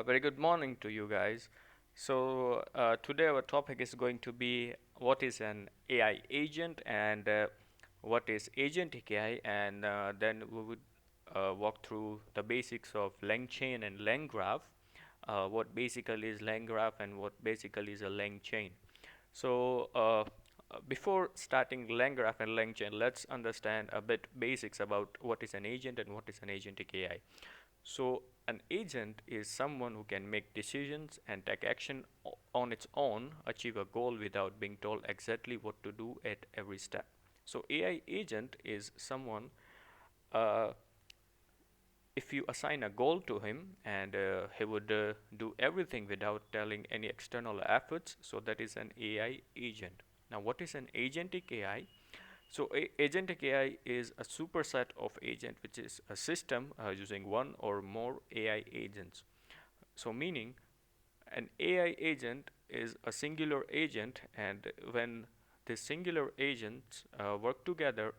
Very good morning to you guys. Today our topic is going to be what is an AI agent and what is agentic AI, and then we would walk through the basics of LangChain and LangGraph, what basically is LangGraph and what basically is a LangChain. Before starting LangGraph and LangChain, let's understand a bit basics about what is an agent and what is an agentic AI. So an agent is someone who can make decisions and take action on its own, achieve a goal without being told exactly what to do at every step. So AI agent is someone, uh, if you assign a goal to him, and he would do everything without telling any external efforts. So that is an AI agent. Now what is an agentic AI? So agentic AI is a superset of agent, which is a system using one or more AI agents. So meaning an AI agent is a singular agent, and when the singular agents work together,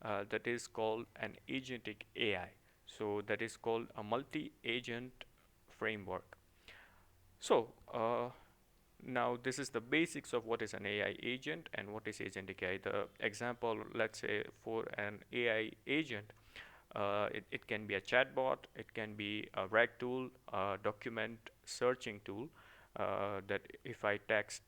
that is called an agentic AI. So that is called a multi-agent framework. So now this is the basics of what is an AI agent and what is agentic AI. The example, let's say for an AI agent, it can be a chatbot, it can be a RAG tool, a document searching tool, that if I text,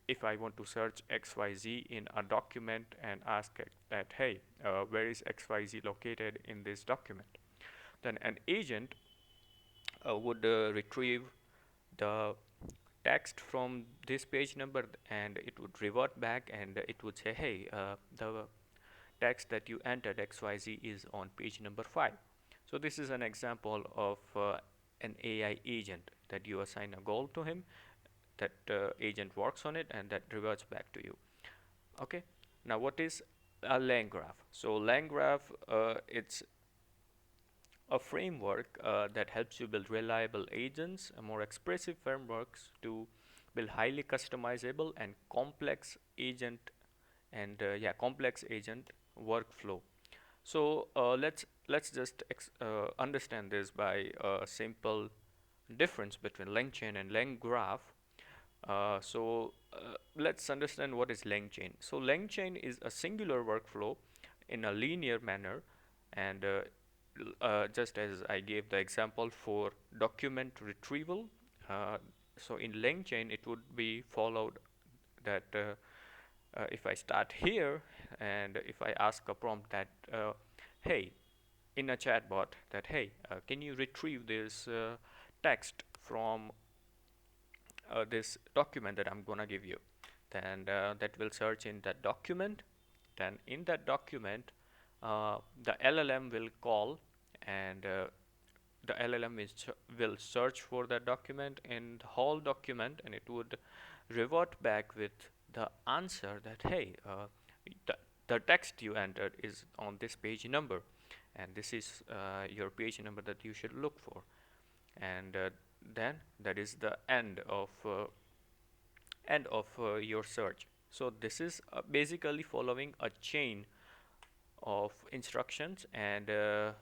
if I want to search XYZ in a document and ask it that, hey, where is XYZ located in this document? Then an agent would retrieve the text from this page number, and it would revert back and it would say, hey, the text that you entered XYZ is on page number 5. So this is an example of an AI agent that you assign a goal to him, that agent works on it, and that reverts back to you. Okay, now what is a LangGraph? So LangGraph, it's a framework that helps you build reliable agents, more expressive frameworks to build highly customizable and complex agent and complex agent workflow. So let's just understand this by a simple difference between LangChain and LangGraph. Let's understand what is LangChain. So LangChain is a singular workflow in a linear manner, and just as I gave the example for document retrieval, so in LangChain it would be followed that if I start here and if I ask a prompt that, hey, in a chatbot, that, hey, can you retrieve this text from this document that I'm gonna give you? Then that will search in that document. Then in that document, the LLM will call, and the LLM will search for that document in the whole document, and it would revert back with the answer that, hey, the, the text you entered is on this page number, and this is your page number that you should look for. And then that is the end of your search. So this is basically following a chain of instructions and a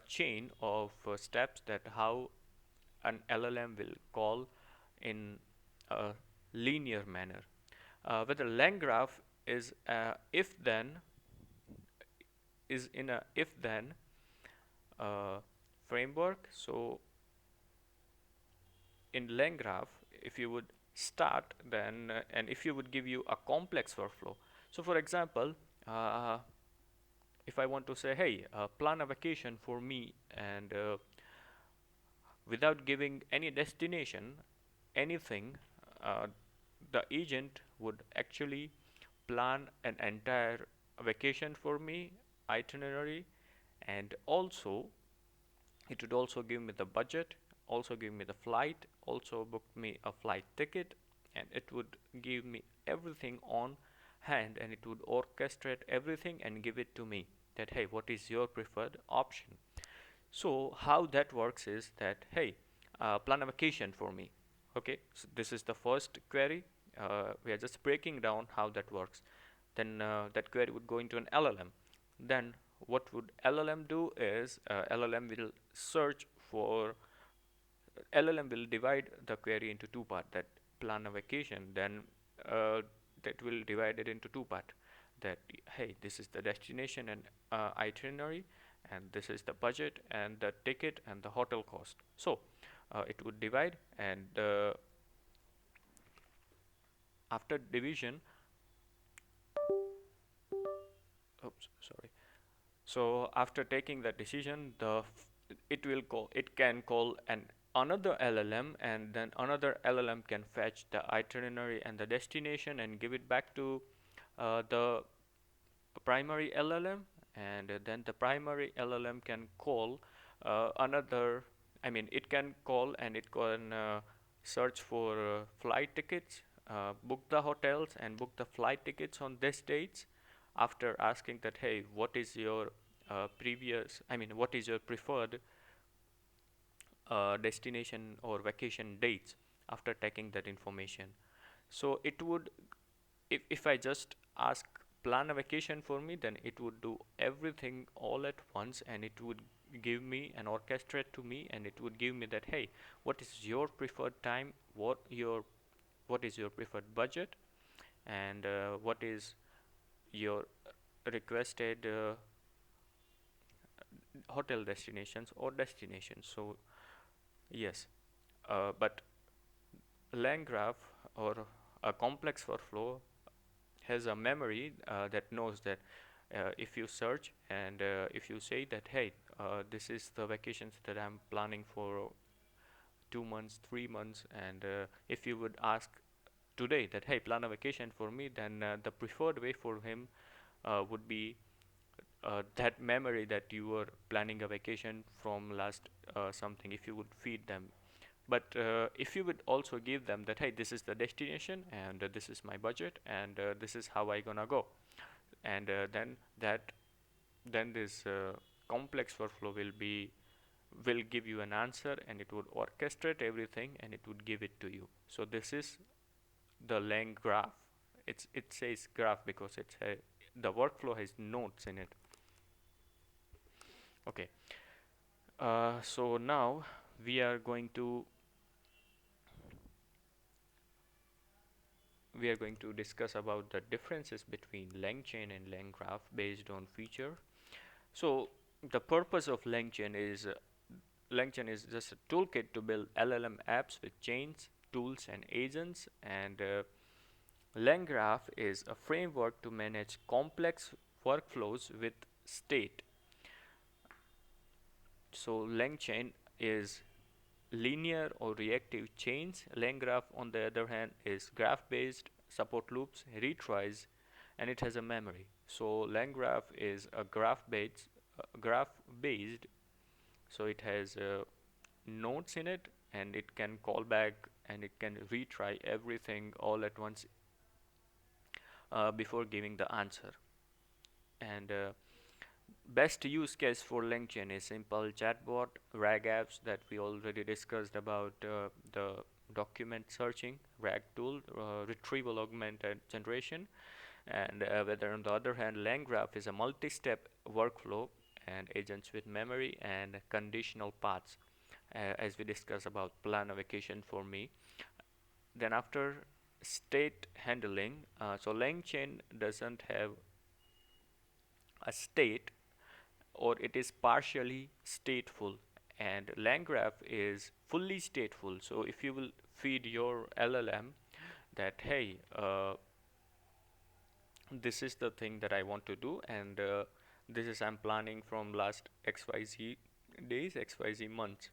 chain of steps that how an LLM will call in a linear manner. Whether LangGraph is if then is in a if then framework. So in LangGraph, if you would start, then and if you would give you a complex workflow. So for example, if I want to say, hey, plan a vacation for me, and without giving any destination, anything, uh, the agent would actually plan an entire vacation for me, itinerary, and also it would also give me the budget, also give me the flight, also book me a flight ticket, and it would give me everything on hand, and it would orchestrate everything and give it to me that, hey, what is your preferred option? So how that works is that, hey, plan a vacation for me. Okay, so this is the first query. We are just breaking down how that works. Then that query would go into an LLM. Then what would LLM do is LLM will search for LLM will divide the query into two parts. That plan a vacation, then uh, that will divide it into two parts. That hey, this is the destination and itinerary, and this is the budget and the ticket and the hotel cost. So it would divide, and after division, oops, sorry. So after taking that decision, it can call an another LLM, and then another LLM can fetch the itinerary and the destination and give it back to the primary LLM, and then the primary LLM can call another. I mean, it can call and it can search for flight tickets, book the hotels, and book the flight tickets on these dates. After asking that, hey, what is your what is your preferred destination or vacation dates? After taking that information, so it would, if I just ask plan a vacation for me, then it would do everything all at once, and it would give me and orchestrate to me, and it would give me that, hey, what is your preferred time, what is your preferred budget, and what is your requested hotel destinations or destinations. So yes, but LangGraph, or a complex workflow, has a memory that knows that if you search and if you say that, hey, this is the vacations that I'm planning for 2 months, 3 months, and if you would ask today that, hey, plan a vacation for me, then the preferred way for him would be that memory that you were planning a vacation from last something, if you would feed them. But if you would also give them that, hey, this is the destination, and this is my budget, and this is how I gonna go, and then this complex workflow will give you an answer, and it would orchestrate everything, and it would give it to you. So this is the Lang graph. It says graph because the workflow has nodes in it. Okay. So now we are going to discuss about the differences between LangChain and LangGraph based on feature. So the purpose of LangChain is just a toolkit to build LLM apps with chains, tools, and agents, and LangGraph is a framework to manage complex workflows with state. So LangChain is linear or reactive chains. LangGraph, on the other hand, is graph-based, support loops, retries, and it has a memory. So LangGraph is a graph-based, so it has nodes in it, and it can call back and it can retry everything all at once before giving the answer. And best use case for LangChain is simple chatbot, RAG apps that we already discussed about, the document searching, RAG tool, retrieval augmented generation, and whether on the other hand LangGraph is a multi-step workflow and agents with memory and conditional paths, as we discussed about plan a vacation for me. Then after state handling, so LangChain doesn't have a state, or it is partially stateful, and LangGraph is fully stateful. So if you will feed your LLM that, hey, this is the thing that I want to do, and this is I'm planning from last XYZ days, XYZ months,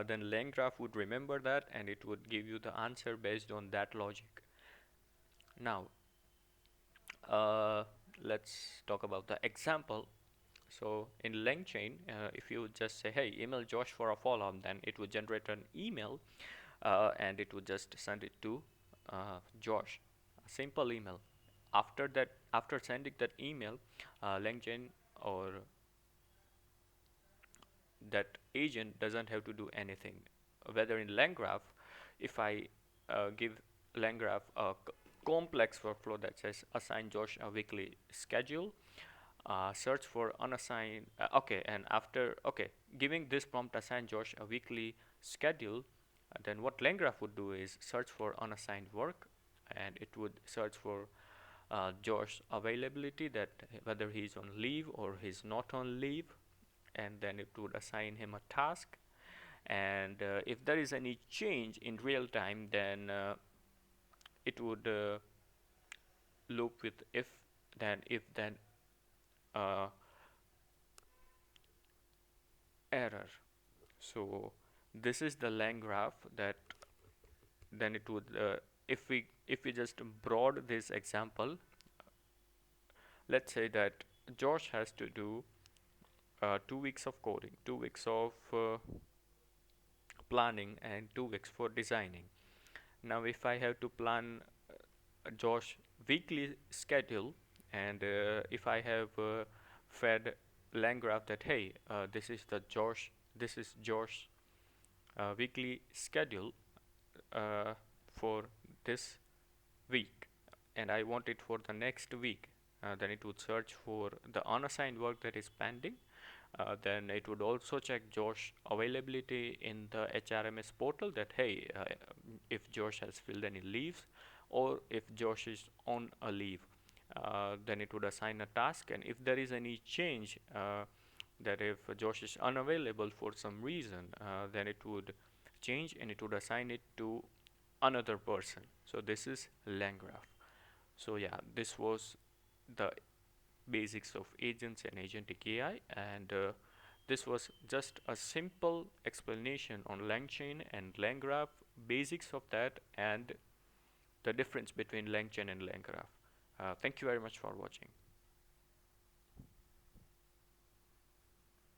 then LangGraph would remember that, and it would give you the answer based on that logic. Now uh, let's talk about the example. So in LangChain, if you just say, hey, email Josh for a follow-up, then it would generate an email, and it would just send it to Josh, a simple email. After that, after sending that email, LangChain or that agent doesn't have to do anything. Whether in LangGraph, if I give LangGraph a complex workflow that says assign Josh a weekly schedule, search for unassigned. Okay, and after giving this prompt, assign Josh a weekly schedule. Then what LangGraph would do is search for unassigned work, and it would search for Josh's availability, that whether he's on leave or he's not on leave, and then it would assign him a task. And if there is any change in real time, then it would loop with if then uh, error. So this is the lang graph. That then it would if we just broad this example, let's say that Josh has to do 2 weeks of coding, 2 weeks of planning, and 2 weeks for designing. Now if I have to plan Josh weekly schedule, and if I have fed LangGraph that, hey, this is Josh weekly schedule uh, for this week, and I want it for the next week, then it would search for the unassigned work that is pending. Then it would also check Josh availability in the HRMS portal, that, hey, if Josh has filled any leaves, or if Josh is on a leave. Then it would assign a task, and if there is any change, that if Josh is unavailable for some reason, then it would change and it would assign it to another person. So this is LangGraph. So yeah, this was the basics of agents and agentic AI, and this was just a simple explanation on LangChain and LangGraph, basics of that, and the difference between LangChain and LangGraph. Thank you very much for watching.